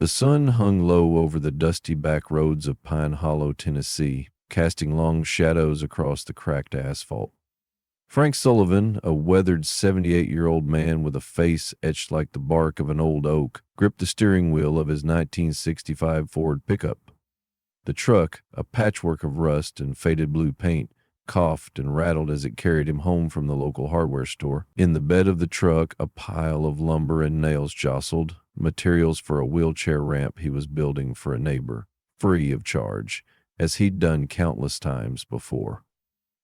The sun hung low over the dusty back roads of Pine Hollow, Tennessee, casting long shadows across the cracked asphalt. Frank Sullivan, a weathered 78-year-old man with a face etched like the bark of an old oak, gripped the steering wheel of his 1965 Ford pickup. The truck, a patchwork of rust and faded blue paint, coughed and rattled as it carried him home from the local hardware store. In the bed of the truck, a pile of lumber and nails jostled, materials for a wheelchair ramp he was building for a neighbor, free of charge, as he'd done countless times before.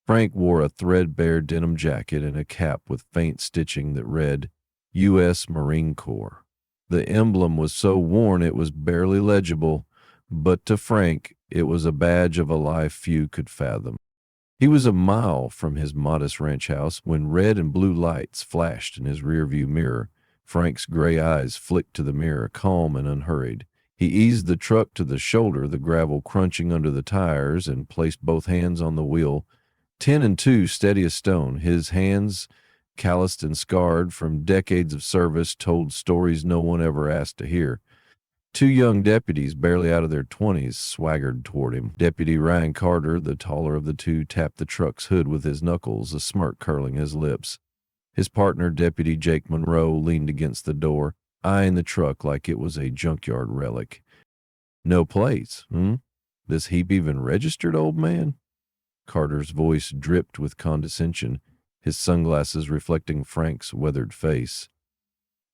Frank wore a threadbare denim jacket and a cap with faint stitching that read, U.S. Marine Corps. The emblem was so worn it was barely legible, but to Frank it was a badge of a life few could fathom. He was a mile from his modest ranch house when red and blue lights flashed in his rearview mirror. Frank's gray eyes flicked to the mirror, calm and unhurried. He eased the truck to the shoulder, the gravel crunching under the tires, and placed both hands on the wheel. 10 and 2, steady as stone. His hands, calloused and scarred from decades of service, told stories no one ever asked to hear. Two young deputies, barely out of their 20s, swaggered toward him. Deputy Ryan Carter, the taller of the two, tapped the truck's hood with his knuckles, a smirk curling his lips. His partner, Deputy Jake Monroe, leaned against the door, eyeing the truck like it was a junkyard relic. No plates, This heap even registered, old man? Carter's voice dripped with condescension, his sunglasses reflecting Frank's weathered face.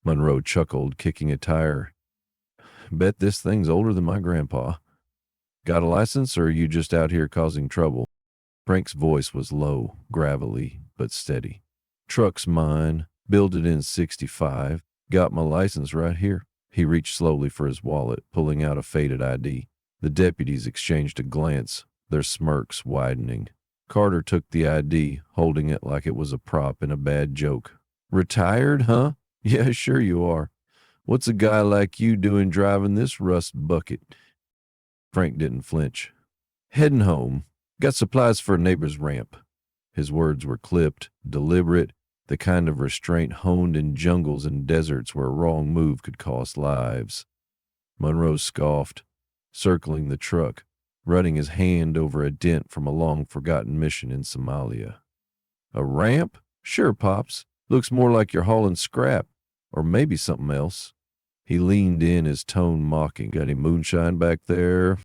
Monroe chuckled, kicking a tire. Bet this thing's older than my grandpa. Got a license, or are you just out here causing trouble? Frank's voice was low, gravelly, but steady. Truck's mine, built it in '65. Got my license right here. He reached slowly for his wallet, pulling out a faded ID. The deputies exchanged a glance, their smirks widening. Carter took the ID, holding it like it was a prop in a bad joke. Retired, huh? Yeah, sure you are. What's a guy like you doing driving this rust bucket? Frank didn't flinch. Heading home. Got supplies for a neighbor's ramp. His words were clipped, deliberate, the kind of restraint honed in jungles and deserts where a wrong move could cost lives. Monroe scoffed, circling the truck, running his hand over a dent from a long-forgotten mission in Somalia. A ramp? Sure, Pops. Looks more like you're hauling scrap. Or maybe something else. He leaned in, his tone mocking. Got any moonshine back there?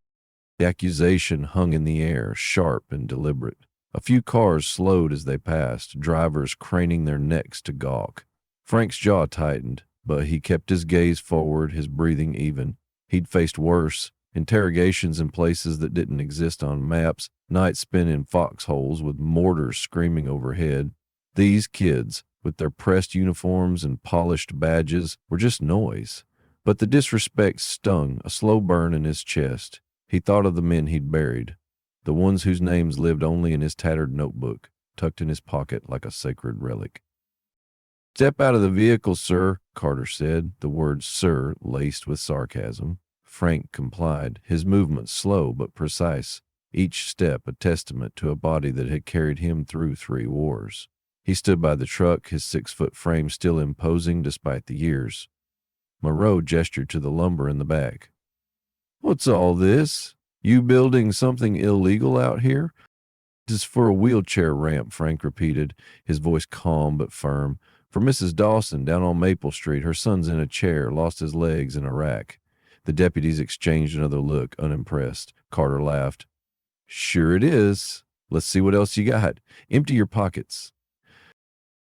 The accusation hung in the air, sharp and deliberate. A few cars slowed as they passed, drivers craning their necks to gawk. Frank's jaw tightened, but he kept his gaze forward, his breathing even. He'd faced worse, interrogations in places that didn't exist on maps, nights spent in foxholes with mortars screaming overhead. These kids, with their pressed uniforms and polished badges, were just noise. But the disrespect stung, a slow burn in his chest. He thought of the men he'd buried, the ones whose names lived only in his tattered notebook, tucked in his pocket like a sacred relic. Step out of the vehicle, sir, Carter said, the word sir laced with sarcasm. Frank complied, his movements slow but precise, each step a testament to a body that had carried him through 3 wars. He stood by the truck, his 6-foot frame still imposing despite the years. Monroe gestured to the lumber in the back. What's all this? You building something illegal out here? This is for a wheelchair ramp, Frank repeated, his voice calm but firm. For Mrs. Dawson down on Maple Street. Her son's in a chair, lost his legs in Iraq. The deputies exchanged another look, unimpressed. Carter laughed. Sure it is. Let's see what else you got. Empty your pockets.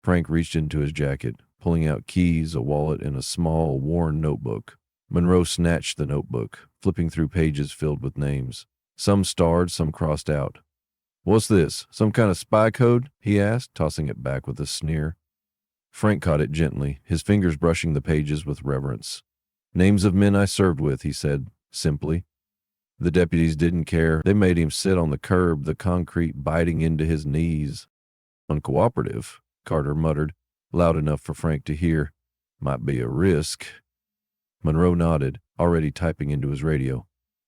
Frank reached into his jacket, pulling out keys, a wallet, and a small, worn notebook. Monroe snatched the notebook, flipping through pages filled with names. Some starred, some crossed out. What's this? Some kind of spy code? He asked, tossing it back with a sneer. Frank caught it gently, his fingers brushing the pages with reverence. Names of men I served with, he said, simply. The deputies didn't care. They made him sit on the curb, the concrete biting into his knees. Uncooperative, Carter muttered, loud enough for Frank to hear. Might be a risk. Monroe nodded, already typing into his radio.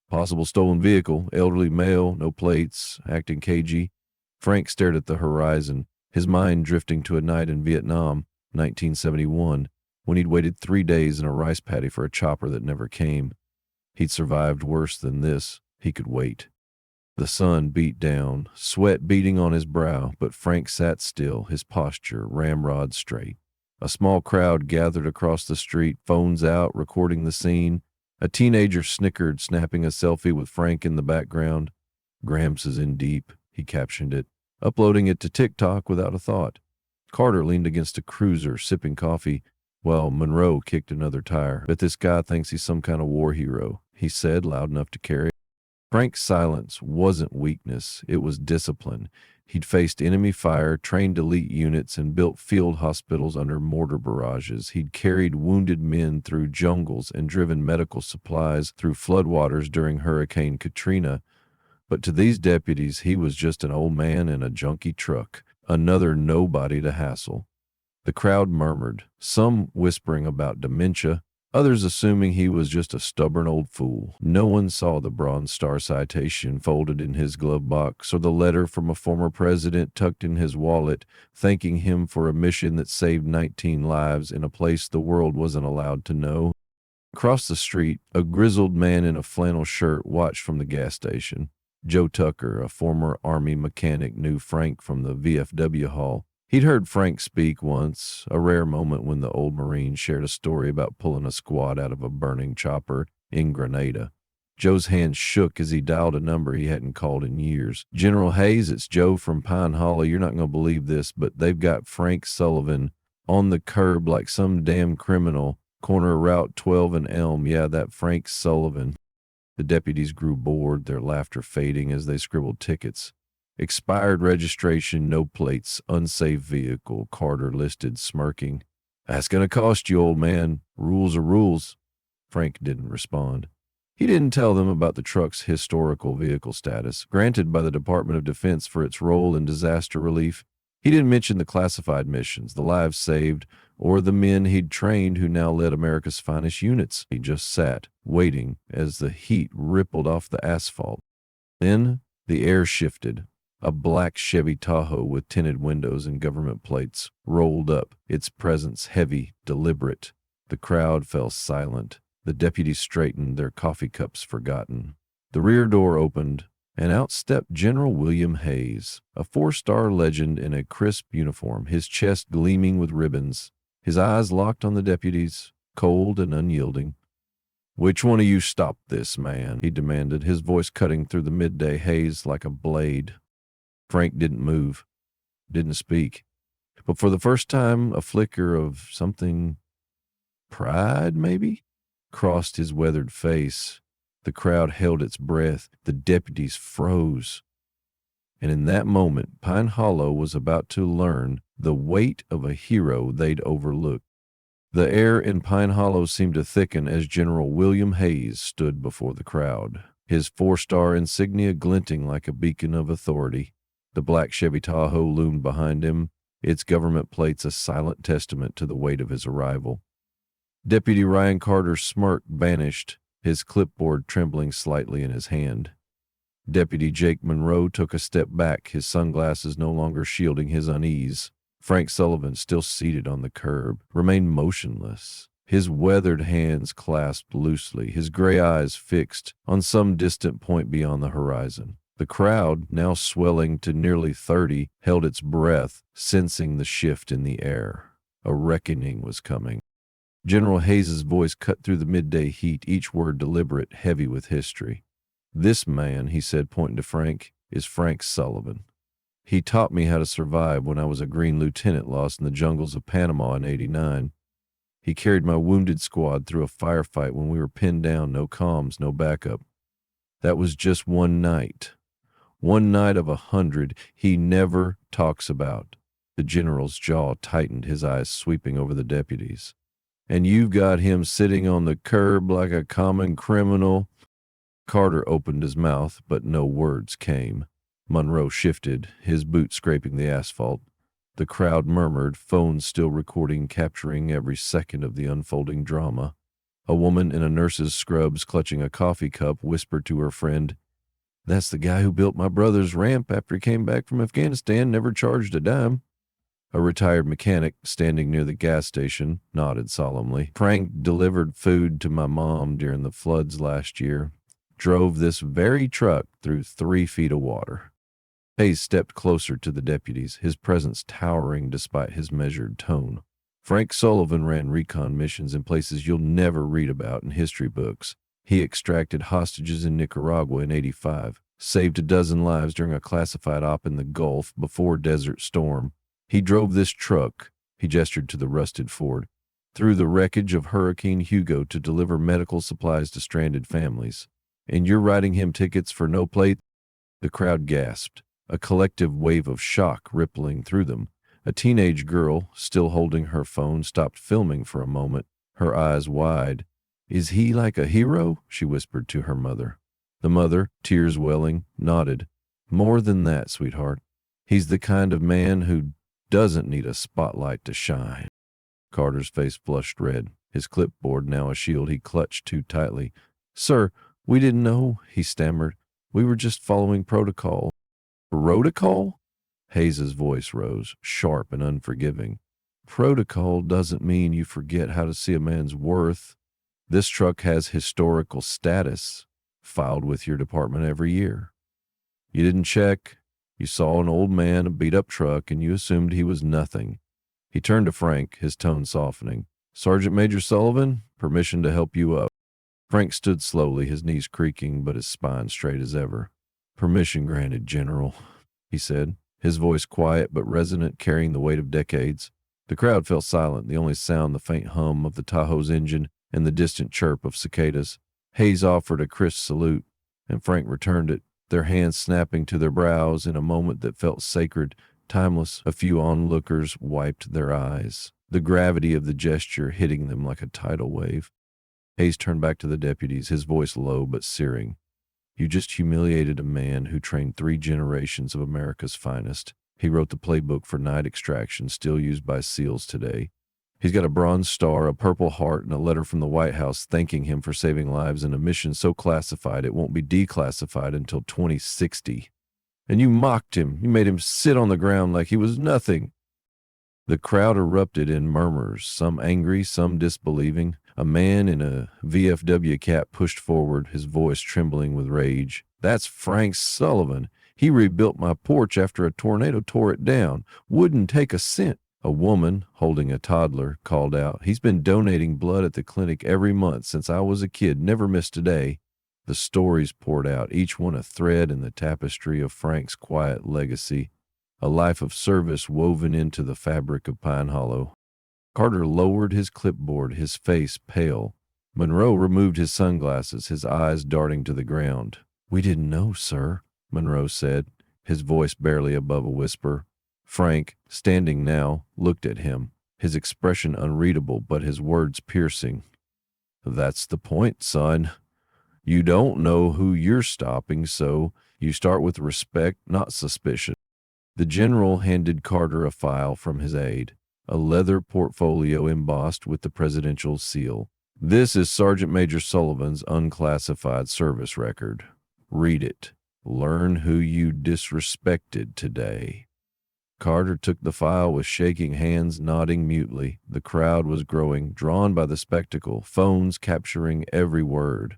Possible stolen vehicle, elderly male, no plates, acting cagey. Frank stared at the horizon, his mind drifting to a night in Vietnam, 1971, when he'd waited 3 days in a rice paddy for a chopper that never came. He'd survived worse than this. He could wait. The sun beat down, sweat beading on his brow, but Frank sat still, his posture ramrod straight. A small crowd gathered across the street, phones out, recording the scene. A teenager snickered, snapping a selfie with Frank in the background. "Gramps is in deep," he captioned it, uploading it to TikTok without a thought. Carter leaned against a cruiser, sipping coffee, while Monroe kicked another tire. "Bet this guy thinks he's some kind of war hero," he said, loud enough to carry. Frank's silence wasn't weakness, it was discipline. He'd faced enemy fire, trained elite units, and built field hospitals under mortar barrages. He'd carried wounded men through jungles and driven medical supplies through floodwaters during Hurricane Katrina. But to these deputies, he was just an old man in a junky truck, another nobody to hassle. The crowd murmured, some whispering about dementia, others assuming he was just a stubborn old fool. No one saw the Bronze Star citation folded in his glove box or the letter from a former president tucked in his wallet, thanking him for a mission that saved 19 lives in a place the world wasn't allowed to know. Across the street, a grizzled man in a flannel shirt watched from the gas station. Joe Tucker, a former Army mechanic, knew Frank from the VFW hall. He'd heard Frank speak once, a rare moment when the old Marine shared a story about pulling a squad out of a burning chopper in Grenada. Joe's hand shook as he dialed a number he hadn't called in years. "General Hayes, it's Joe from Pine Hollow. You're not going to believe this, but they've got Frank Sullivan on the curb like some damn criminal. Corner of Route 12 and Elm. Yeah, that Frank Sullivan." The deputies grew bored, their laughter fading as they scribbled tickets. "Expired registration, no plates, unsafe vehicle," Carter listed, smirking. "That's going to cost you, old man. Rules are rules." Frank didn't respond. He didn't tell them about the truck's historical vehicle status, granted by the Department of Defense for its role in disaster relief. He didn't mention the classified missions, the lives saved, or the men he'd trained who now led America's finest units. He just sat, waiting as the heat rippled off the asphalt. Then the air shifted. A black Chevy Tahoe with tinted windows and government plates rolled up, its presence heavy, deliberate. The crowd fell silent. The deputies straightened, their coffee cups forgotten. The rear door opened, and out stepped General William Hayes, a 4-star legend in a crisp uniform, his chest gleaming with ribbons. His eyes locked on the deputies, cold and unyielding. "Which one of you stopped this, man?" he demanded, his voice cutting through the midday haze like a blade. Frank didn't move, didn't speak. But for the first time, a flicker of something, pride maybe, crossed his weathered face. The crowd held its breath. The deputies froze. And in that moment, Pine Hollow was about to learn the weight of a hero they'd overlooked. The air in Pine Hollow seemed to thicken as General William Hayes stood before the crowd, his 4-star insignia glinting like a beacon of authority. The black Chevy Tahoe loomed behind him, its government plates a silent testament to the weight of his arrival. Deputy Ryan Carter's smirk vanished, his clipboard trembling slightly in his hand. Deputy Jake Monroe took a step back, his sunglasses no longer shielding his unease. Frank Sullivan, still seated on the curb, remained motionless, his weathered hands clasped loosely, his gray eyes fixed on some distant point beyond the horizon. The crowd, now swelling to nearly 30, held its breath, sensing the shift in the air. A reckoning was coming. General Hayes's voice cut through the midday heat, each word deliberate, heavy with history. "This man," he said, pointing to Frank, "is Frank Sullivan. He taught me how to survive when I was a green lieutenant lost in the jungles of Panama in '89. He carried my wounded squad through a firefight when we were pinned down, no comms, no backup. That was just one night. One night of 100 he never talks about." The general's jaw tightened, his eyes sweeping over the deputies. "And you've got him sitting on the curb like a common criminal." Carter opened his mouth, but no words came. Monroe shifted, his boot scraping the asphalt. The crowd murmured, phones still recording, capturing every second of the unfolding drama. A woman in a nurse's scrubs clutching a coffee cup whispered to her friend, "That's the guy who built my brother's ramp after he came back from Afghanistan, never charged a dime." A retired mechanic standing near the gas station nodded solemnly. Frank delivered food to my mom during the floods last year. Drove this very truck through 3 feet of water. Hayes stepped closer to the deputies, his presence towering despite his measured tone. Frank Sullivan ran recon missions in places you'll never read about in history books. He extracted hostages in Nicaragua in '85, saved 12 lives during a classified op in the Gulf before Desert Storm. He drove this truck, he gestured to the rusted Ford, through the wreckage of Hurricane Hugo to deliver medical supplies to stranded families. And you're writing him tickets for no plate? The crowd gasped, a collective wave of shock rippling through them. A teenage girl, still holding her phone, stopped filming for a moment, her eyes wide. "Is he like a hero?" she whispered to her mother. The mother, tears welling, nodded. "More than that, sweetheart. He's the kind of man who doesn't need a spotlight to shine." Carter's face flushed red, his clipboard now a shield he clutched too tightly. "Sir, we didn't know," he stammered. "We were just following protocol." "Protocol?" Hayes's voice rose, sharp and unforgiving. "Protocol doesn't mean you forget how to see a man's worth. This truck has historical status, filed with your department every year. You didn't check. You saw an old man, a beat-up truck, and you assumed he was nothing." He turned to Frank, his tone softening. "Sergeant Major Sullivan, permission to help you up." Frank stood slowly, his knees creaking, but his spine straight as ever. "Permission granted, General," he said, his voice quiet but resonant, carrying the weight of decades. The crowd fell silent, the only sound the faint hum of the Tahoe's engine and the distant chirp of cicadas. Hayes offered a crisp salute, and Frank returned it, their hands snapping to their brows in a moment that felt sacred, timeless. A few onlookers wiped their eyes, the gravity of the gesture hitting them like a tidal wave. Hayes turned back to the deputies, his voice low but searing. "You just humiliated a man who trained 3 generations of America's finest. He wrote the playbook for night extraction, still used by SEALs today. He's got a Bronze Star, a Purple Heart, and a letter from the White House thanking him for saving lives in a mission so classified it won't be declassified until 2060. And you mocked him. You made him sit on the ground like he was nothing." The crowd erupted in murmurs, some angry, some disbelieving. A man in a VFW cap pushed forward, his voice trembling with rage. "That's Frank Sullivan. He rebuilt my porch after a tornado tore it down. Wouldn't take a cent." A woman, holding a toddler, called out, "He's been donating blood at the clinic every month since I was a kid, never missed a day." The stories poured out, each one a thread in the tapestry of Frank's quiet legacy, a life of service woven into the fabric of Pine Hollow. Carter lowered his clipboard, his face pale. Monroe removed his sunglasses, his eyes darting to the ground. "We didn't know, sir," Monroe said, his voice barely above a whisper. Frank, standing now, looked at him, his expression unreadable but his words piercing. "That's the point, son. You don't know who you're stopping, so you start with respect, not suspicion." The general handed Carter a file from his aide, a leather portfolio embossed with the presidential seal. "This is Sergeant Major Sullivan's unclassified service record. Read it. Learn who you disrespected today." Carter took the file with shaking hands, nodding mutely. The crowd was growing, drawn by the spectacle, phones capturing every word.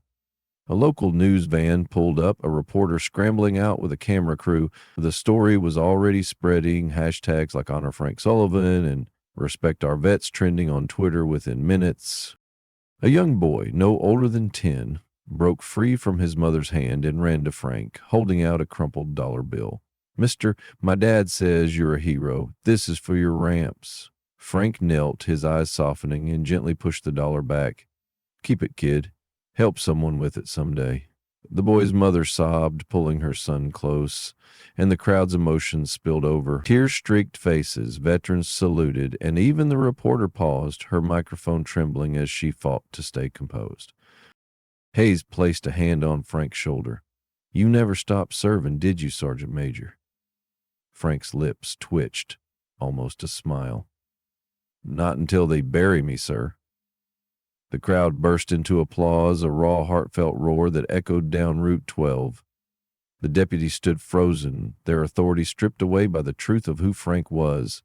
A local news van pulled up, a reporter scrambling out with a camera crew. The story was already spreading, hashtags like Honor Frank Sullivan and Respect Our Vets trending on Twitter within minutes. A young boy, no older than 10, broke free from his mother's hand and ran to Frank, holding out a crumpled dollar bill. "Mister, my dad says you're a hero. This is for your ramps." Frank knelt, his eyes softening, and gently pushed the dollar back. "Keep it, kid. Help someone with it someday." The boy's mother sobbed, pulling her son close, and the crowd's emotions spilled over. Tear-streaked faces, veterans saluted, and even the reporter paused, her microphone trembling as she fought to stay composed. Hayes placed a hand on Frank's shoulder. "You never stopped serving, did you, Sergeant Major?" Frank's lips twitched, almost a smile. "Not until they bury me, sir." The crowd burst into applause, a raw, heartfelt roar that echoed down Route 12. The deputies stood frozen, their authority stripped away by the truth of who Frank was.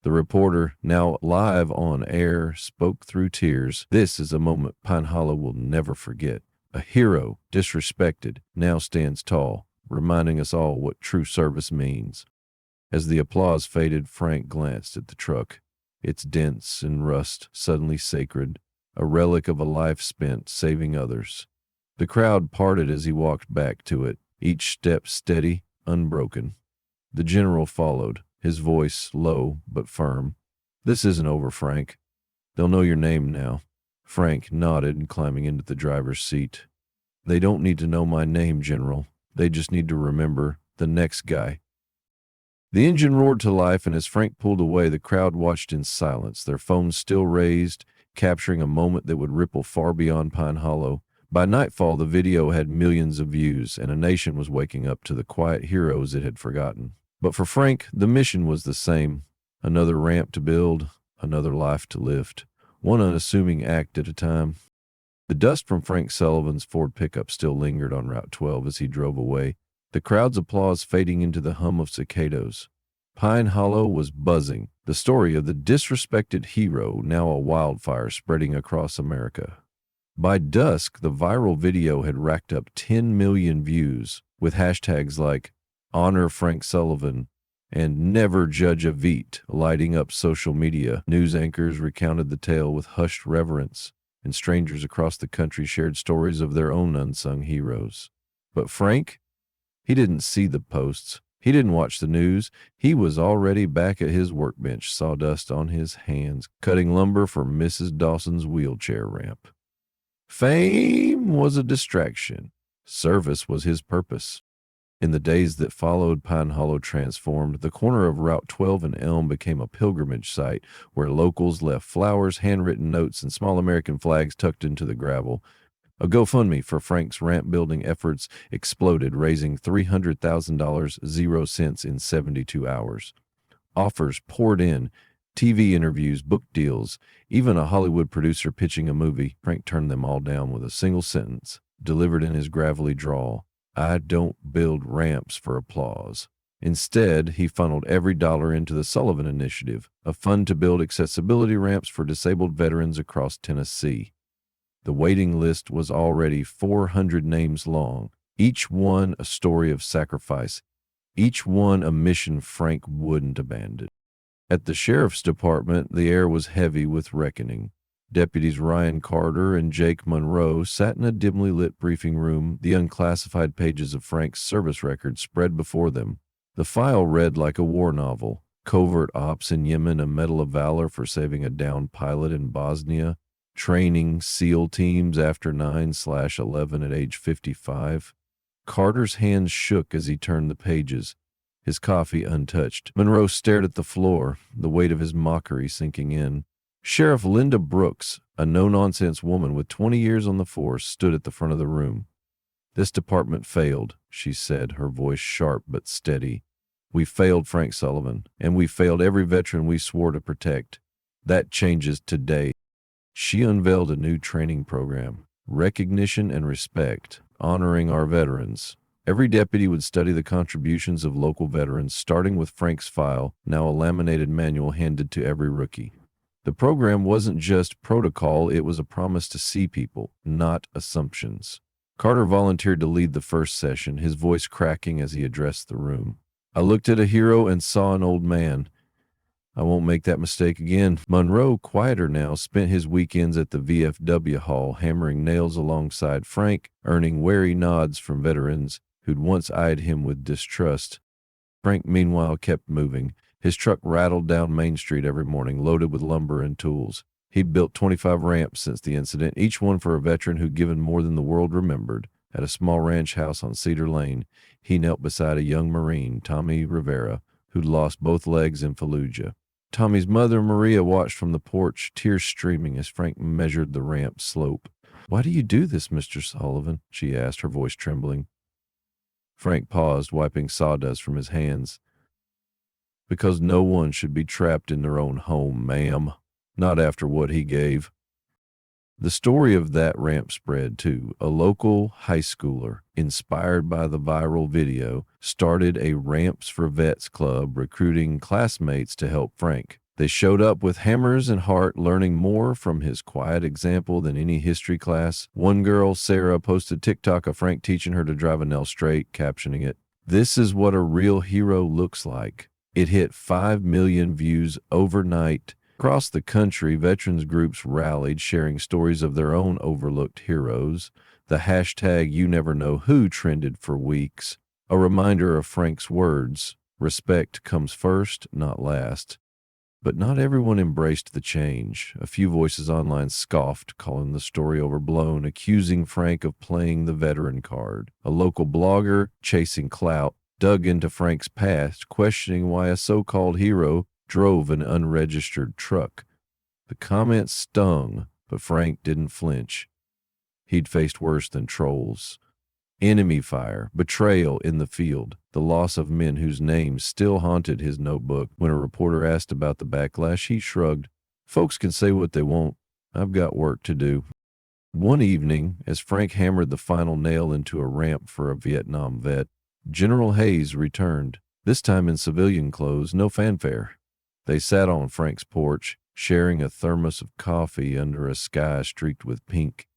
The reporter, now live on air, spoke through tears. This is a moment Pine Hollow will never forget. A hero, disrespected, now stands tall, reminding us all what true service means. As the applause faded, Frank glanced at the truck. Its dents and rust suddenly sacred, a relic of a life spent saving others. The crowd parted as he walked back to it, each step steady, unbroken. The general followed, his voice low but firm. "This isn't over, Frank. They'll know your name now." Frank nodded, climbing into the driver's seat. "They don't need to know my name, General. They just need to remember the next guy." The engine roared to life, and as Frank pulled away, the crowd watched in silence, their phones still raised, capturing a moment that would ripple far beyond Pine Hollow. By nightfall, the video had millions of views, and a nation was waking up to the quiet heroes it had forgotten. But for Frank, the mission was the same. Another ramp to build, another life to lift, one unassuming act at a time. The dust from Frank Sullivan's Ford pickup still lingered on Route 12 as he drove away, the crowd's applause fading into the hum of cicadas. Pine Hollow was buzzing, the story of the disrespected hero, now a wildfire spreading across America. By dusk, the viral video had racked up 10 million views, with hashtags like "Honor Frank Sullivan" and "Never Judge a Veet" lighting up social media. News anchors recounted the tale with hushed reverence, and strangers across the country shared stories of their own unsung heroes. But Frank? He didn't see the posts. He didn't watch the news. He was already back at his workbench, sawdust on his hands, cutting lumber for Mrs. Dawson's wheelchair ramp. Fame was a distraction. Service was his purpose. In the days that followed, Pine Hollow transformed. The corner of Route 12 and Elm became a pilgrimage site where locals left flowers, handwritten notes, and small American flags tucked into the gravel. A GoFundMe for Frank's ramp building efforts exploded, raising $300,000, 0 cents in 72 hours. Offers poured in, TV interviews, book deals, even a Hollywood producer pitching a movie. Frank turned them all down with a single sentence, delivered in his gravelly drawl: "I don't build ramps for applause." Instead, he funneled every dollar into the Sullivan Initiative, a fund to build accessibility ramps for disabled veterans across Tennessee. The waiting list was already 400 names long, each one a story of sacrifice, each one a mission Frank wouldn't abandon. At the sheriff's department, the air was heavy with reckoning. Deputies Ryan Carter and Jake Monroe sat in a dimly lit briefing room, the unclassified pages of Frank's service record spread before them. The file read like a war novel: covert ops in Yemen, a Medal of Valor for saving a downed pilot in Bosnia, training SEAL teams after 9/11 at age 55. Carter's hands shook as he turned the pages, his coffee untouched. Monroe stared at the floor, the weight of his mockery sinking in. Sheriff Linda Brooks, a no-nonsense woman with 20 years on the force, stood at the front of the room. "This department failed," she said, her voice sharp but steady. "We failed Frank Sullivan, and we failed every veteran we swore to protect. That changes today." She unveiled a new training program: recognition and respect, honoring our veterans. Every deputy would study the contributions of local veterans, starting with Frank's file, now a laminated manual handed to every rookie. The program wasn't just protocol, it was a promise to see people, not assumptions. Carter volunteered to lead the first session, his voice cracking as he addressed the room. "I looked at a hero and saw an old man. I won't make that mistake again." Monroe, quieter now, spent his weekends at the VFW hall, hammering nails alongside Frank, earning wary nods from veterans who'd once eyed him with distrust. Frank, meanwhile, kept moving. His truck rattled down Main Street every morning, loaded with lumber and tools. He'd built 25 ramps since the incident, each one for a veteran who'd given more than the world remembered. At a small ranch house on Cedar Lane, he knelt beside a young Marine, Tommy Rivera, who'd lost both legs in Fallujah. Tommy's mother, Maria, watched from the porch, tears streaming as Frank measured the ramp slope. "Why do you do this, Mr. Sullivan?" she asked, her voice trembling. Frank paused, wiping sawdust from his hands. "Because no one should be trapped in their own home, ma'am. Not after what he gave." The story of that ramp spread, too. A local high schooler, inspired by the viral video, started a Ramps for Vets club, recruiting classmates to help Frank. They showed up with hammers and heart, learning more from his quiet example than any history class. One girl, Sarah, posted TikTok of Frank teaching her to drive a nail straight, captioning it, "This is what a real hero looks like." It hit 5 million views overnight. Across the country, veterans groups rallied, sharing stories of their own overlooked heroes. The hashtag #YouNeverKnowWho trended for weeks, a reminder of Frank's words, "Respect comes first, not last." But not everyone embraced the change. A few voices online scoffed, calling the story overblown, accusing Frank of playing the veteran card. A local blogger, chasing clout, dug into Frank's past, questioning why a so-called hero drove an unregistered truck. The comments stung, but Frank didn't flinch. He'd faced worse than trolls. Enemy fire, betrayal in the field, the loss of men whose names still haunted his notebook. When a reporter asked about the backlash, he shrugged. "Folks can say what they want. I've got work to do." One evening, as Frank hammered the final nail into a ramp for a Vietnam vet, General Hayes returned, this time in civilian clothes, no fanfare. They sat on Frank's porch, sharing a thermos of coffee under a sky streaked with pink.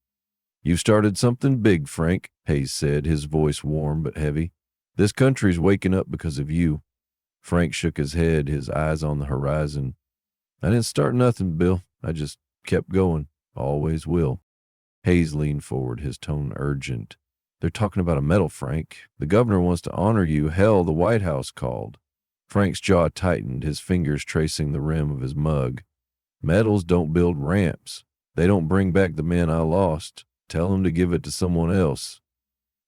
"You've started something big, Frank," Hayes said, his voice warm but heavy. "This country's waking up because of you." Frank shook his head, his eyes on the horizon. "I didn't start nothing, Bill. I just kept going. Always will." Hayes leaned forward, his tone urgent. "They're talking about a medal, Frank. The governor wants to honor you. Hell, the White House called." Frank's jaw tightened, his fingers tracing the rim of his mug. "Medals don't build ramps. They don't bring back the men I lost. Tell them to give it to someone else."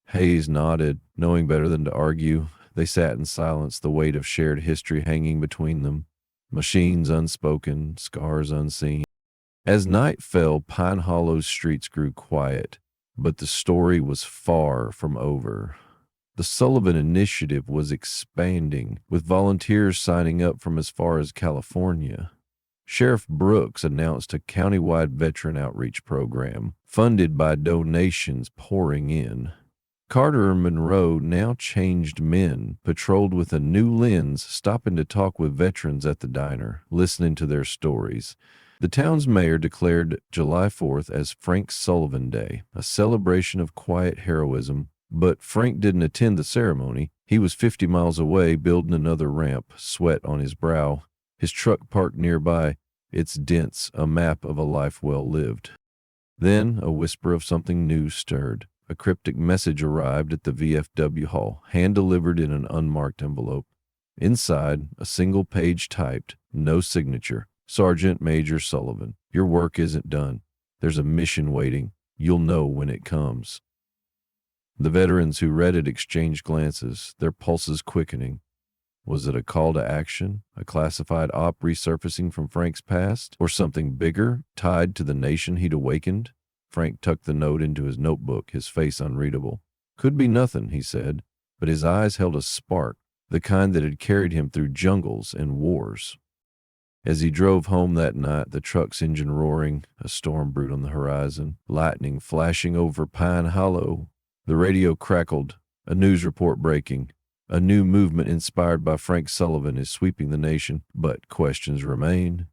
Hayes nodded, knowing better than to argue. They sat in silence, the weight of shared history hanging between them. Machines unspoken, scars unseen. As night fell, Pine Hollow's streets grew quiet, but the story was far from over. The Sullivan Initiative was expanding, with volunteers signing up from as far as California. Sheriff Brooks announced a countywide veteran outreach program, funded by donations pouring in. Carter Monroe, now changed men, patrolled with a new lens, stopping to talk with veterans at the diner, listening to their stories. The town's mayor declared July 4th as Frank Sullivan Day, a celebration of quiet heroism. But Frank didn't attend the ceremony. He was 50 miles away, building another ramp, sweat on his brow. His truck parked nearby, its dents a map of a life well lived. Then a whisper of something new stirred. A cryptic message arrived at the VFW hall, hand-delivered in an unmarked envelope. Inside, a single page typed, no signature. "Sergeant Major Sullivan, your work isn't done. There's a mission waiting. You'll know when it comes." The veterans who read it exchanged glances, their pulses quickening. Was it a call to action, a classified op resurfacing from Frank's past, or something bigger, tied to the nation he'd awakened? Frank tucked the note into his notebook, his face unreadable. "Could be nothing," he said, but his eyes held a spark, the kind that had carried him through jungles and wars. As he drove home that night, the truck's engine roaring, a storm brewed on the horizon, lightning flashing over Pine Hollow. The radio crackled, a news report breaking. A new movement inspired by Frank Sullivan is sweeping the nation, but questions remain.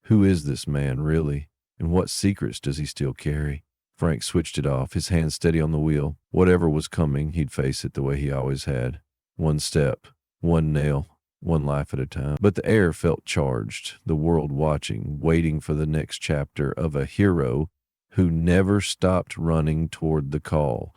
Who is this man, really? And what secrets does he still carry? Frank switched it off, his hand steady on the wheel. Whatever was coming, he'd face it the way he always had. One step, one nail, one life at a time. But the air felt charged, the world watching, waiting for the next chapter of a hero who never stopped running toward the call.